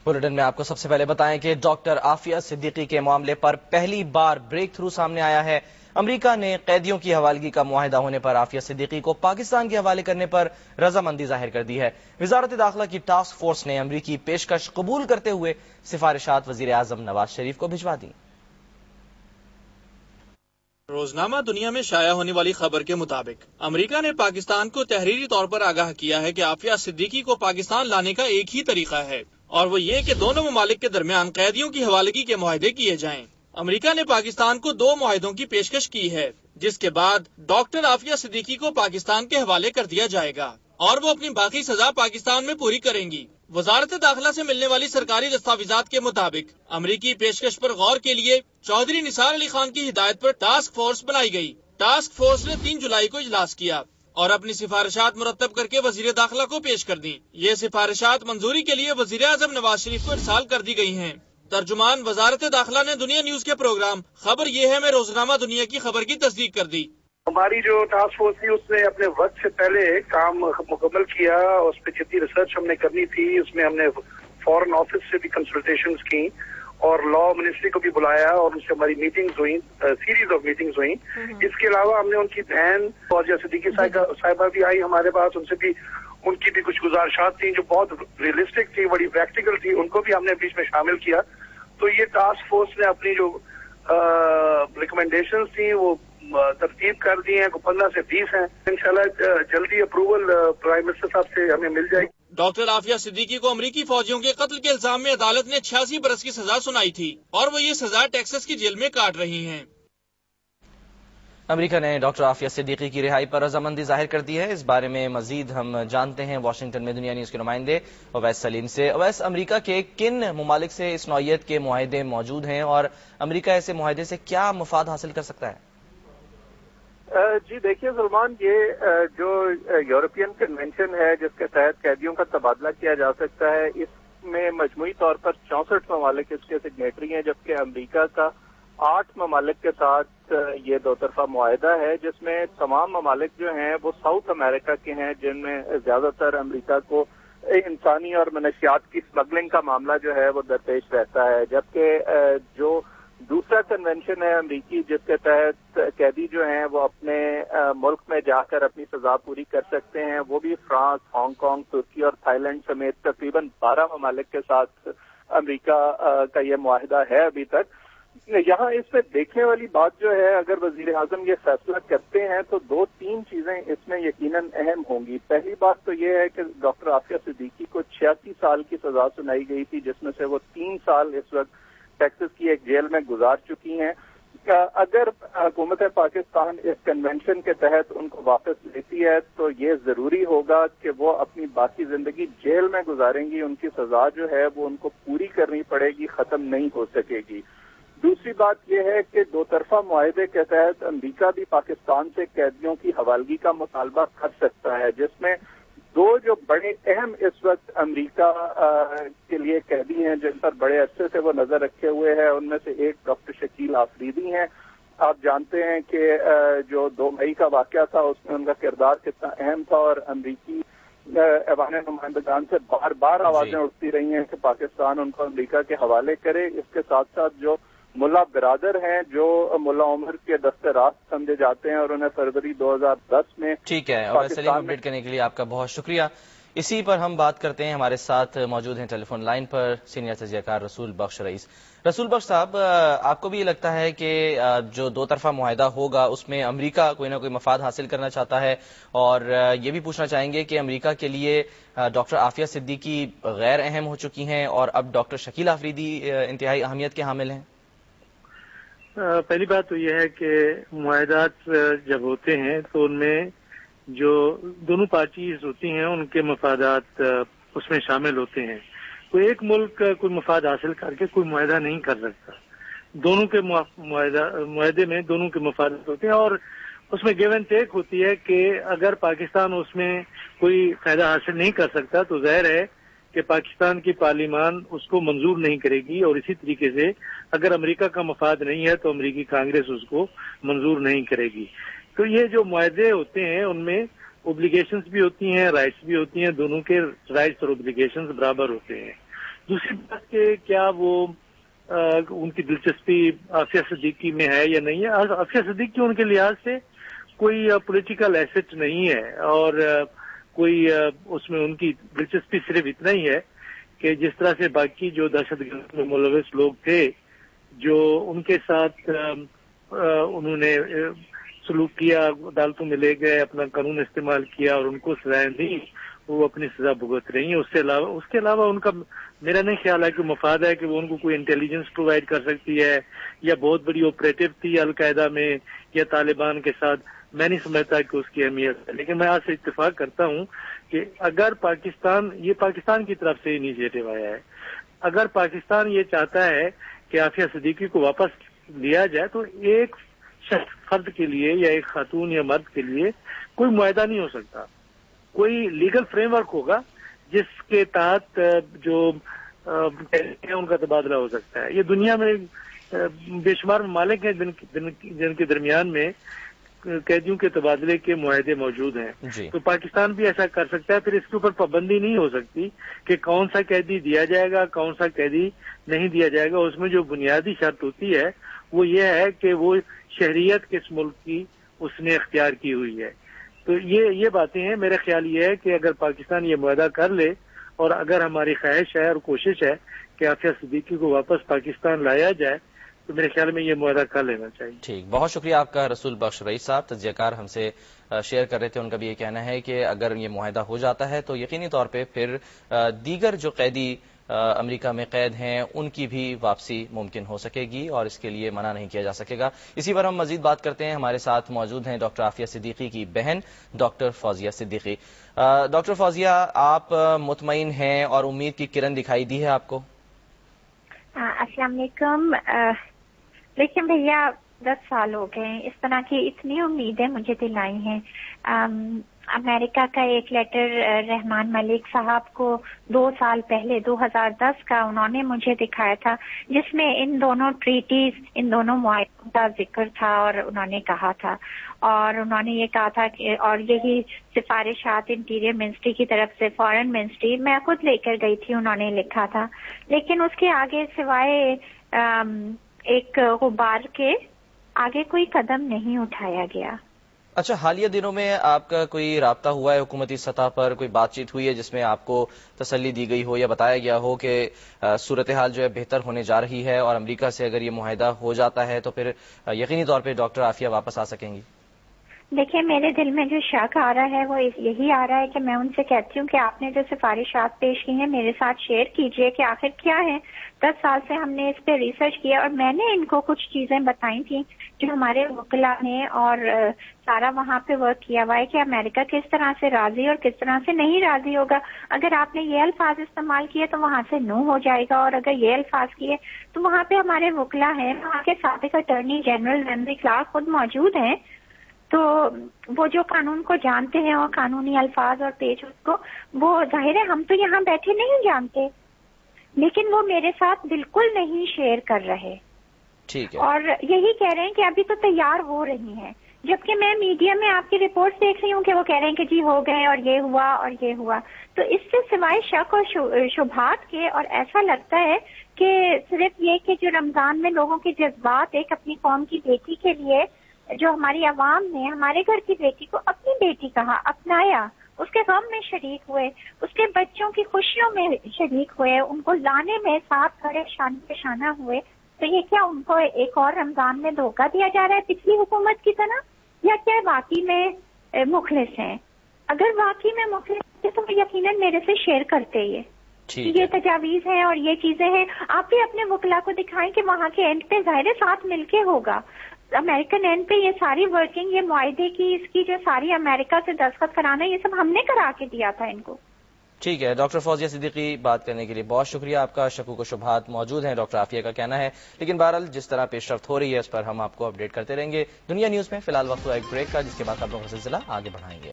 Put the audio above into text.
Bulletin में आपको सबसे पहले बताएं कि डॉक्टर आफिया सिद्दीकी के मामले पर पहली बार ब्रेक थ्रू सामने आया है। अमेरिका ने कैदियों की हवालगी का मुआहिदा होने पर आफिया सिद्दीकी को पाकिस्तान के हवाले करने पर रजामंदी जाहिर कर दी है। वजारत दाखिला की टास्क फोर्स ने अमरीकी पेशकश कबूल करते हुए सिफारिशात वजीर आजम नवाज शरीफ को भिजवा दी। रोजनामा दुनिया में शाया होने वाली खबर के मुताबिक अमेरिका ने पाकिस्तान को तहरीरी तौर पर आगाह किया है कि आफिया सिद्दीकी को पाकिस्तान लाने का एक ही तरीका है और वो ये कि दोनों ममालिक के दरमियान कैदियों की हवालगी के मुआहदे किए जाएं। अमेरिका ने पाकिस्तान को 2 मुआहदों की पेशकश की है, जिसके बाद डॉक्टर आफिया सिद्दीकी को पाकिस्तान के हवाले कर दिया जाएगा और वो अपनी बाकी सजा पाकिस्तान में पूरी करेंगी। वजारत दाखिला से मिलने वाली सरकारी दस्तावेजात के मुताबिक अमरीकी पेशकश पर गौर के लिए चौधरी निसार अली खान की हिदायत पर टास्क फोर्स बनाई गई। टास्क फोर्स ने 3 जुलाई को इजलास किया और अपनी सिफारिशात मुरतब करके वजीर दाखिला को पेश कर दी। ये सिफारिशात मंजूरी के लिए वजीर आजम नवाज शरीफ को इरसाल कर दी गई हैं। तर्जुमान वजारत दाखिला ने दुनिया न्यूज के प्रोग्राम खबर ये है में रोजनामा दुनिया की खबर की तस्दीक कर दी। हमारी जो टास्क फोर्स थी उसने अपने वक्त से पहले काम मुकम्मल किया। उस पर जितनी रिसर्च हमने करनी थी उसमें हमने फॉरेन ऑफिस से भी कंसल्टेशंस की और लॉ मिनिस्ट्री को भी बुलाया और उनसे हमारी मीटिंग्स हुई, सीरीज ऑफ मीटिंग्स हुई। इसके अलावा हमने उनकी बहन और जैसे सिद्दीकी साहिबा भी आई हमारे पास, उनसे भी उनकी भी कुछ गुजारिशात थी जो बहुत रियलिस्टिक थी, बड़ी प्रैक्टिकल थी, उनको भी हमने बीच में शामिल किया। तो ये टास्क फोर्स ने अपनी जो रिकमेंडेशंस थी वो तरतीब कर दी है, 15 से 20 हैं। इंशाल्लाह जल्दी अप्रूवल प्राइम मिनिस्टर साहब से हमें मिल जाएगी। डॉक्टर आफिया सिद्दीकी को अमरीकी फौजियों के कत्ल के इल्जाम में अदालत ने 86 बरस की सजा सुनाई थी और वो ये सजा टेक्सास की जेल में काट रही हैं। अमेरिका ने डॉक्टर आफिया सिद्दीकी की रिहाई पर रजामंदी जाहिर कर दी है। इस बारे में मजीद हम जानते हैं वाशिंगटन में दुनिया न्यूज के नुमाइंदे अवैस सलीम से। अवैस, अमेरिका के किन ममालिक से इस नौयत के मुआहदे मौजूद हैं और अमेरिका ऐसे मुआहदे से क्या मुफाद हासिल कर सकता है? जी देखिए सलमान, ये जो यूरोपियन कन्वेंशन है जिसके तहत कैदियों का तबादला किया जा सकता है, इसमें मजमूई तौर पर 64 ममालिक इसके सिग्नेटरी हैं, जबकि अमेरिका का 8 ममालिक के साथ ये 2 तरफा मुआहदा है, जिसमें तमाम ममालिक जो हैं वो साउथ अमेरिका के हैं, जिनमें ज्यादातर अमेरिका को इंसानी और मनशियात की स्मगलिंग का मामला जो है वो दरपेश रहता है। जबकि जो दूसरा कन्वेंशन है अमरीकी जिसके तहत कैदी जो हैं वो अपने मुल्क में जाकर अपनी सजा पूरी कर सकते हैं, वो भी फ्रांस, हांगकांग, तुर्की और थाईलैंड समेत तकरीबन 12 ममालिक के साथ अमरीका का ये मुआहिदा है अभी तक। यहाँ इसमें देखने वाली बात जो है, अगर वजीर आजम ये फैसला करते हैं तो 2-3 चीजें इसमें यकीनन अहम होंगी। पहली बात तो ये है कि डॉक्टर आफिया सिद्दीकी को 86 साल की सजा सुनाई गई थी, जिसमें से वो 3 साल इस वक्त टेक्सास की एक जेल में गुजार चुकी हैं। अगर हुकूमत पाकिस्तान इस कन्वेंशन के तहत उनको वापस लेती है तो ये जरूरी होगा कि वो अपनी बाकी जिंदगी जेल में गुजारेंगी। उनकी सजा जो है वो उनको पूरी करनी पड़ेगी, खत्म नहीं हो सकेगी। दूसरी बात यह है कि 2 तरफा मुआहदे के तहत अमेरिका भी पाकिस्तान से कैदियों की हवालगी का मुतालबा कर सकता है, जिसमें 2 जो बड़े अहम इस वक्त अमेरिका के लिए कैदी हैं जिन पर बड़े अरसे से वो नजर रखे हुए हैं, उनमें से एक डॉक्टर शकील आफरीदी हैं। आप जानते हैं कि जो 2 मई का वाकया था उसमें उनका किरदार कितना अहम था और अमरीकी ऐवान नुमाइंदगान से बार बार आवाजें उठती रही हैं कि पाकिस्तान उनको अमेरिका के हवाले करे। इसके साथ साथ जो मुल्ला बिरादर हैं, जो मुल्ला उमर के दस्ते रास्त समझे जाते हैं और उन्हें फरवरी 2010 में ठीक है। और सलीम, अपडेट करने के लिए आपका बहुत शुक्रिया। इसी पर हम बात करते हैं। हमारे साथ मौजूद हैं टेलीफोन लाइन पर सीनियर तजियाकार रसूल बख्श रईस। रसूल बख्श साहब, आपको भी ये लगता है कि जो 2 तरफा मुआहिदा होगा उसमें अमेरिका कोई ना कोई मफाद हासिल करना चाहता है? और ये भी पूछना चाहेंगे कि अमेरिका के लिए डॉक्टर आफिया सिद्दीकी गैर अहम हो चुकी हैं और अब डॉक्टर शकील आफरीदी इंतहाई अहमियत के हामिल हैं? पहली बात तो यह है कि मुआहदात जब होते हैं तो उनमें जो दोनों पार्टीज होती हैं उनके मफादात उसमें शामिल होते हैं। कोई एक मुल्क कोई मफाद हासिल करके कोई मुआहदा नहीं कर सकता। दोनों के मुआहदे में दोनों के मफादात होते हैं और उसमें गिव एंड टेक होती है कि अगर पाकिस्तान उसमें कोई फायदा हासिल नहीं कर सकता तो जाहिर है कि पाकिस्तान की पार्लिमान उसको मंजूर नहीं करेगी और इसी तरीके से अगर अमेरिका का मफाद नहीं है तो अमेरिकी कांग्रेस उसको मंजूर नहीं करेगी। तो ये जो मुआहदे होते हैं उनमें ओब्लिगेशंस भी होती हैं, राइट्स भी होती हैं, दोनों के राइट्स और ओब्लिगेशंस बराबर होते हैं। دوسری بات کہ کیا وہ ان کی دلچسپی عافیہ صدیقی میں ہے یا نہیں ہے. عافیہ صدیقی ان کے لحاظ سے کوئی پولیٹیکل ایسٹ نہیں ہے اور کوئی اس میں ان کی دلچسپی صرف اتنا ہی ہے کہ جس طرح سے باقی جو دہشت گرد میں ملوث لوگ تھے جو ان کے ساتھ انہوں نے سلوک کیا, عدالتوں میں لے گئے, اپنا قانون استعمال کیا اور ان کو سزائیں دی, وہ اپنی سزا بھگت رہی ہیں. اس کے علاوہ ان کا میرا نہیں خیال ہے کہ مفاد ہے کہ وہ ان کو کوئی انٹیلیجنس پرووائڈ کر سکتی ہے یا بہت بڑی آپریٹو تھی القاعدہ میں یا طالبان کے ساتھ. میں نہیں سمجھتا کہ اس کی اہمیت ہے, لیکن میں آج سے اتفاق کرتا ہوں کہ اگر یہ پاکستان کی طرف سے انیشیٹو آیا ہے, اگر پاکستان یہ چاہتا ہے کہ عافیہ صدیقی کو واپس لیا جائے تو ایک فرد کے لیے یا ایک خاتون یا مرد کے لیے کوئی معاہدہ نہیں ہو سکتا. کوئی لیگل فریم ورک ہوگا جس کے تحت جو ان کا تبادلہ ہو سکتا ہے. یہ دنیا میں بے شمار ممالک ہیں جن کے درمیان میں قیدیوں کے تبادلے کے معاہدے موجود ہیں جی. تو پاکستان بھی ایسا کر سکتا ہے. پھر اس کے اوپر پابندی نہیں ہو سکتی کہ کون سا قیدی دیا جائے گا کون سا قیدی نہیں دیا جائے گا. اس میں جو بنیادی شرط ہوتی ہے وہ یہ ہے کہ وہ شہریت کس ملک کی اس نے اختیار کی ہوئی ہے. تو یہ باتیں ہیں. میرا خیال یہ ہے کہ اگر پاکستان یہ معاہدہ کر لے اور اگر ہماری خواہش ہے اور کوشش ہے کہ عافیہ صدیقی کو واپس پاکستان لایا جائے تو میرے خیال میں یہ معاہدہ کر لینا چاہیے. ٹھیک, بہت شکریہ آپ کا رسول بخش رئیس صاحب. تجزیہ کار ہم سے شیئر کر رہے تھے, ان کا بھی یہ کہنا ہے کہ اگر یہ معاہدہ ہو جاتا ہے تو یقینی طور پہ پھر دیگر جو قیدی امریکہ میں قید ہیں ان کی بھی واپسی ممکن ہو سکے گی اور اس کے لیے منع نہیں کیا جا سکے گا. اسی پر ہم مزید بات کرتے ہیں. ہمارے ساتھ موجود ہیں ڈاکٹر عافیہ صدیقی کی بہن ڈاکٹر فوزیہ صدیقی. ڈاکٹر فوزیہ, آپ مطمئن ہیں اور امید کی کرن دکھائی دی ہے آپ کو؟ السلام علیکم. لیکن بھیا 10 سال ہو گئے, اس طرح کی اتنی امیدیں مجھے دلائی ہیں. امریکہ کا ایک لیٹر رحمان ملک صاحب کو 2 سال پہلے 2010 کا انہوں نے مجھے دکھایا تھا جس میں ان دونوں ٹریٹیز ان دونوں معاہدوں کا ذکر تھا اور انہوں نے کہا تھا اور انہوں نے یہ کہا تھا کہ اور یہی سفارشات انٹیریئر منسٹری کی طرف سے فارن منسٹری میں خود لے کر گئی تھی, انہوں نے لکھا تھا. لیکن اس کے آگے سوائے ایک غبار کے آگے کوئی قدم نہیں اٹھایا گیا. اچھا, حالیہ دنوں میں آپ کا کوئی رابطہ ہوا ہے حکومتی سطح پر, کوئی بات چیت ہوئی ہے جس میں آپ کو تسلی دی گئی ہو یا بتایا گیا ہو کہ صورتحال جو ہے بہتر ہونے جا رہی ہے اور امریکہ سے اگر یہ معاہدہ ہو جاتا ہے تو پھر یقینی طور پہ ڈاکٹر عافیہ واپس آ سکیں گی؟ دیکھیں, میرے دل میں جو شک آ رہا ہے وہ یہی آ رہا ہے کہ میں ان سے کہتی ہوں کہ آپ نے جو سفارشات پیش کی ہیں میرے ساتھ شیئر کیجئے کہ آخر کیا ہے. 10 سال سے ہم نے اس پہ ریسرچ کیا اور میں نے ان کو کچھ چیزیں بتائی تھیں جو ہمارے وکلاء نے اور سارا وہاں پہ ورک کیا ہوا ہے کہ امریکہ کس طرح سے راضی اور کس طرح سے نہیں راضی ہوگا. اگر آپ نے یہ الفاظ استعمال کیے تو وہاں سے نو ہو جائے گا اور اگر یہ الفاظ کیے تو وہاں پہ ہمارے وکلاء ہیں, وہاں کے سابق اٹارنی جنرل رمزی کلارک خود موجود ہیں, تو وہ جو قانون کو جانتے ہیں اور قانونی الفاظ اور پیج کو وہ ظاہر ہے ہم تو یہاں بیٹھے نہیں جانتے, لیکن وہ میرے ساتھ بالکل نہیں شیئر کر رہے. ٹھیک ہے. اور یہی کہہ رہے ہیں کہ ابھی تو تیار ہو رہی ہیں, جبکہ میں میڈیا میں آپ کی رپورٹ دیکھ رہی ہوں کہ وہ کہہ رہے ہیں کہ جی ہو گئے اور یہ ہوا اور یہ ہوا. تو اس سے سوائے شک اور شبہات کے اور ایسا لگتا ہے کہ صرف یہ کہ جو رمضان میں لوگوں کے جذبات ایک اپنی قوم کی بیٹی کے لیے جو ہماری عوام نے ہمارے گھر کی بیٹی کو اپنی بیٹی کہا, اپنایا, اس کے غم میں شریک ہوئے, اس کے بچوں کی خوشیوں میں شریک ہوئے, ان کو لانے میں ساتھ کھڑے شان پہ شانہ ہوئے, تو یہ کیا ان کو ایک اور رمضان میں دھوکہ دیا جا رہا ہے پچھلی حکومت کی طرح, یا کیا واقعی میں مخلص ہیں؟ اگر واقعی میں مخلص ہیں تو وہ یقیناً میرے سے شیئر کرتے یہ تجاویز ہیں اور یہ چیزیں ہیں. آپ بھی اپنے وکلاء کو دکھائیں کہ وہاں کے اینڈ پہ ظاہر ساتھ مل کے ہوگا. امریکن اینڈ پہ یہ ساری ورکنگ, یہ معاہدے کی اس کی جو ساری امریکہ سے دستخط کرانا, یہ سب ہم نے کرا کے دیا تھا ان کو. ٹھیک ہے. ڈاکٹر فوزیہ صدیقی بات کرنے کے لیے بہت شکریہ آپ کا. شکوک و شبہات موجود ہیں ڈاکٹر عافیہ کا کہنا ہے, لیکن بہرحال جس طرح پیش رفت ہو رہی ہے اس پر ہم آپ کو اپڈیٹ کرتے رہیں گے. دنیا نیوز میں فی الحال وقت ہوا ایک بریک کا, جس کے بعد خبروں کا سلسلہ آگے بڑھائیں گے.